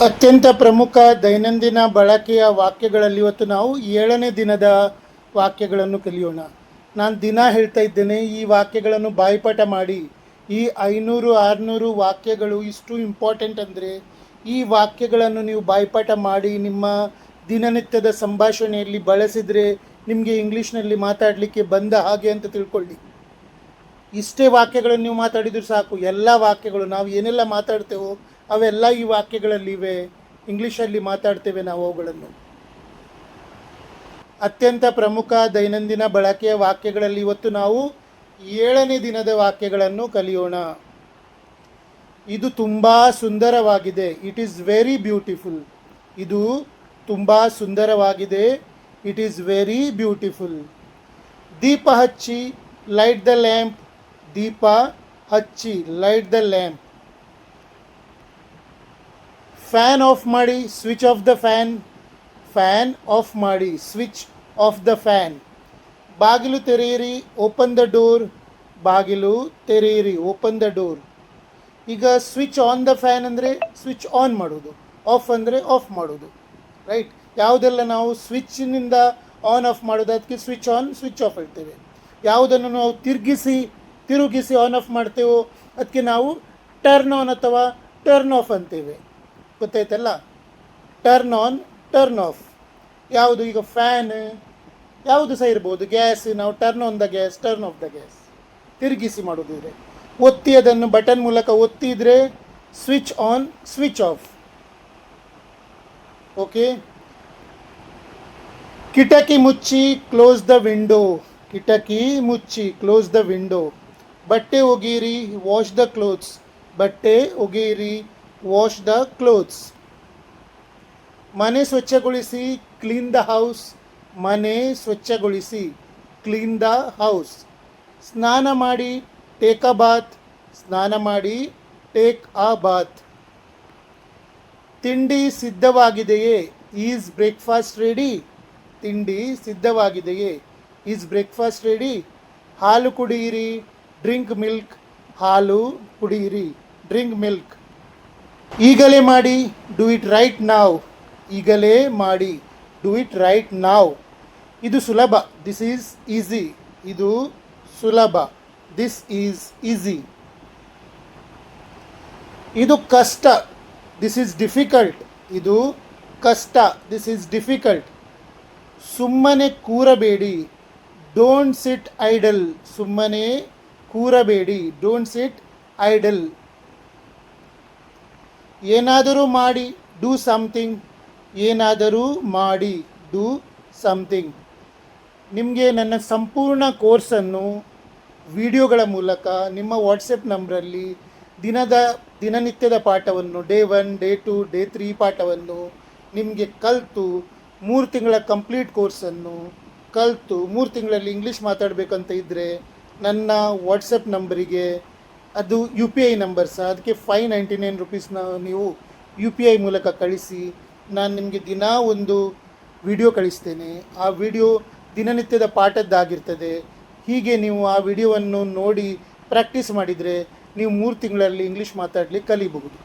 ಅತ್ಯಂತ ಪ್ರಮುಖ ದೈನಂದಿನ ಬಳಕೆಯ ವಾಕ್ಯಗಳಲ್ಲಿ ಇವತ್ತು ನಾವು 7ನೇ ದಿನದ ವಾಕ್ಯಗಳನ್ನು ಕಲಿಯೋಣ. ನಾನು ದಿನ ಹೇಳ್ತಾ ಇದ್ದೇನೆ, ಈ ವಾಕ್ಯಗಳನ್ನು ಬಾಯಿಪಾಠ ಮಾಡಿ. ಈ 500-600 ವಾಕ್ಯಗಳು ಇಷ್ಟು ಇಂಪಾರ್ಟೆಂಟ್ ಅಂದರೆ ಈ ವಾಕ್ಯಗಳನ್ನು ನೀವು ಬಾಯಿಪಾಠ ಮಾಡಿ ನಿಮ್ಮ ದಿನನಿತ್ಯದ ಸಂಭಾಷಣೆಯಲ್ಲಿ ಬಳಸಿದರೆ ನಿಮಗೆ ಇಂಗ್ಲೀಷ್ನಲ್ಲಿ ಮಾತಾಡಲಿಕ್ಕೆ ಬಂದ ಹಾಗೆ ಅಂತ ತಿಳ್ಕೊಳ್ಳಿ. ಇಷ್ಟೇ ವಾಕ್ಯಗಳನ್ನು ನೀವು ಮಾತಾಡಿದರೂ ಸಾಕು. ಎಲ್ಲ ವಾಕ್ಯಗಳು ನಾವು ಏನೆಲ್ಲ ಮಾತಾಡ್ತೇವೋ ಅವೆಲ್ಲ ಈ ವಾಕ್ಯಗಳಲ್ಲಿವೆ. ಇಂಗ್ಲೀಷಲ್ಲಿ ಮಾತಾಡ್ತೇವೆ ನಾವು ಅವುಗಳನ್ನು. ಅತ್ಯಂತ ಪ್ರಮುಖ ದೈನಂದಿನ ಬಳಕೆಯ ವಾಕ್ಯಗಳಲ್ಲಿ ಇವತ್ತು ನಾವು 7ನೇ ದಿನದ ವಾಕ್ಯಗಳನ್ನು ಕಲಿಯೋಣ. ಇದು ತುಂಬ ಸುಂದರವಾಗಿದೆ. It is very beautiful. ಇದು ತುಂಬ ಸುಂದರವಾಗಿದೆ. It is very beautiful. ದೀಪ ಹಚ್ಚಿ, ಲೈಟ್ ದ ಲ್ಯಾಂಪ್. ದೀಪ ಹಚ್ಚಿ, light the lamp. Fan off ಮಾಡಿ, switch off the fan. Fan off ಮಾಡಿ, ಸ್ವಿಚ್ ಆಫ್ ದ ಫ್ಯಾನ್. ಬಾಗಿಲು ತೆರೆಯಿರಿ, ಓಪನ್ ದ ಡೋರ್. ಬಾಗಿಲು ತೆರೆಯಿರಿ, ಓಪನ್ ದ ಡೋರ್. ಈಗ ಸ್ವಿಚ್ ಆನ್ ದ ಫ್ಯಾನ್ ಅಂದರೆ ಸ್ವಿಚ್ ಆನ್ ಮಾಡೋದು, ಆಫ್ ಅಂದರೆ ಆಫ್ ಮಾಡೋದು, ರೈಟ್? ಯಾವುದೆಲ್ಲ ನಾವು ಸ್ವಿಚ್ನಿಂದ ಆನ್ ಆಫ್ ಮಾಡೋದು ಅದಕ್ಕೆ ಸ್ವಿಚ್ ಆನ್, ಸ್ವಿಚ್ ಆಫ್ ಹೇಳ್ತೇವೆ. ಯಾವುದನ್ನು ನಾವು ತಿರುಗಿಸಿ ಆನ್ ಆಫ್ ಮಾಡ್ತೇವೋ ಅದಕ್ಕೆ ನಾವು ಟರ್ನ್ ಆನ್ ಅಥವಾ ಟರ್ನ್ ಆಫ್ ಅಂತೇವೆ. ಗೊತ್ತಾಯ್ತಲ್ಲ? Turn on, turn off. ಯಾವುದು ಈಗ ಫ್ಯಾನ್ ಯಾವುದು ಸಹ ಇರ್ಬೋದು. ಗ್ಯಾಸ್ ನಾವು turn on the gas, turn off the gas. ತಿರುಗಿಸಿ ಮಾಡೋದಿದ್ರೆ ಒತ್ತಿ, ಅದನ್ನು ಬಟನ್ ಮೂಲಕ ಒತ್ತಿದರೆ switch on, switch off. Okay. ಕಿಟಕಿ ಮುಚ್ಚಿ, ಕ್ಲೋಸ್ ದ ವಿಂಡೋ. ಕಿಟಕಿ ಮುಚ್ಚಿ, ಕ್ಲೋಸ್ ದ ವಿಂಡೋ. ಬಟ್ಟೆ ಒಗೀರಿ, ವಾಶ್ ದ ಕ್ಲೋತ್ಸ್. ಬಟ್ಟೆ ಒಗೀರಿ, ವಾಶ್ ದ ಕ್ಲೋತ್ಸ್. ಮನೆ ಸ್ವಚ್ಛಗೊಳಿಸಿ, ಕ್ಲೀನ್ ದ ಹೌಸ್. ಮನೆ ಸ್ವಚ್ಛಗೊಳಿಸಿ, ಕ್ಲೀನ್ ದ ಹೌಸ್. ಸ್ನಾನ ಮಾಡಿ, ಟೇಕ್ ಅ ಬಾತ್. ಸ್ನಾನ ಮಾಡಿ, ಟೇಕ್ ಅ ಬಾತ್. ತಿಂಡಿ ಸಿದ್ಧವಾಗಿದೆಯೇ? Is breakfast ready? ತಿಂಡಿ ಸಿದ್ಧವಾಗಿದೆಯೇ? Is breakfast ready? ಹಾಲು ಕುಡಿಯಿರಿ, ಡ್ರಿಂಕ್ ಮಿಲ್ಕ್. ಹಾಲು ಕುಡಿಯಿರಿ, ಡ್ರಿಂಕ್ ಮಿಲ್ಕ್. ಈಗಲೇ ಮಾಡಿ, ಡೂ ಇಟ್ ರೈಟ್ ನಾವ್. ಈಗಲೇ ಮಾಡಿ, ಡೂ ಇಟ್ ರೈಟ್ ನಾವ್. ಇದು ಸುಲಭ, ದಿಸ್ ಈಸ್ ಈಸಿ. ಇದು ಸುಲಭ, ದಿಸ್ ಈಸ್ ಈಸಿ. ಇದು ಕಷ್ಟ, ದಿಸ್ ಈಸ್ ಡಿಫಿಕಲ್ಟ್. ಇದು ಕಷ್ಟ, ದಿಸ್ ಈಸ್ ಡಿಫಿಕಲ್ಟ್. ಸುಮ್ಮನೆ ಕೂರಬೇಡಿ, ಡೋಂಟ್ ಸಿಟ್ ಐಡಲ್. ಸುಮ್ಮನೆ ಕೂರಬೇಡಿ, ಡೋಂಟ್ ಸಿಟ್ ಐಡಲ್. ಏನಾದರೂ ಮಾಡಿ, ಡೂ ಸಮಥಿಂಗ್. ಏನಾದರೂ ಮಾಡಿ, ಡೂ ಸಮಥಿಂಗ್. ನಿಮಗೆ ನನ್ನ ಸಂಪೂರ್ಣ ಕೋರ್ಸನ್ನು ವಿಡಿಯೋಗಳ ಮೂಲಕ ನಿಮ್ಮ ವಾಟ್ಸಪ್ ನಂಬರಲ್ಲಿ ದಿನನಿತ್ಯದ ಪಾಠವನ್ನು ಡೇ 1, ಡೇ 2, ಡೇ 3 ಪಾಠವನ್ನು ನಿಮಗೆ ಕಲಿತು 3 ತಿಂಗಳ ಕಂಪ್ಲೀಟ್ ಕೋರ್ಸನ್ನು ಕಲಿತು 3 ತಿಂಗಳಲ್ಲಿ ಇಂಗ್ಲೀಷ್ ಮಾತಾಡಬೇಕಂತ ಇದ್ದರೆ ನನ್ನ ವಾಟ್ಸಪ್ ನಂಬರಿಗೆ, ಅದು UPI ನಂಬರ್ ಸಹ, ಅದಕ್ಕೆ 599 ರುಪೀಸ್ನ ನೀವು UPI ಮೂಲಕ ಕಳಿಸಿ. ನಾನು ನಿಮಗೆ ದಿನ ಒಂದು ವಿಡಿಯೋ ಕಳಿಸ್ತೇನೆ. ಆ ವಿಡಿಯೋ ದಿನನಿತ್ಯದ ಪಾಠದ್ದಾಗಿರ್ತದೆ. ಹೀಗೆ ನೀವು ಆ ವಿಡಿಯೋವನ್ನು ನೋಡಿ ಪ್ರಾಕ್ಟೀಸ್ ಮಾಡಿದರೆ ನೀವು 3 ತಿಂಗಳಲ್ಲಿ ಇಂಗ್ಲೀಷ್ ಮಾತಾಡಲಿಕ್ಕೆ ಕಲಿಬಹುದು.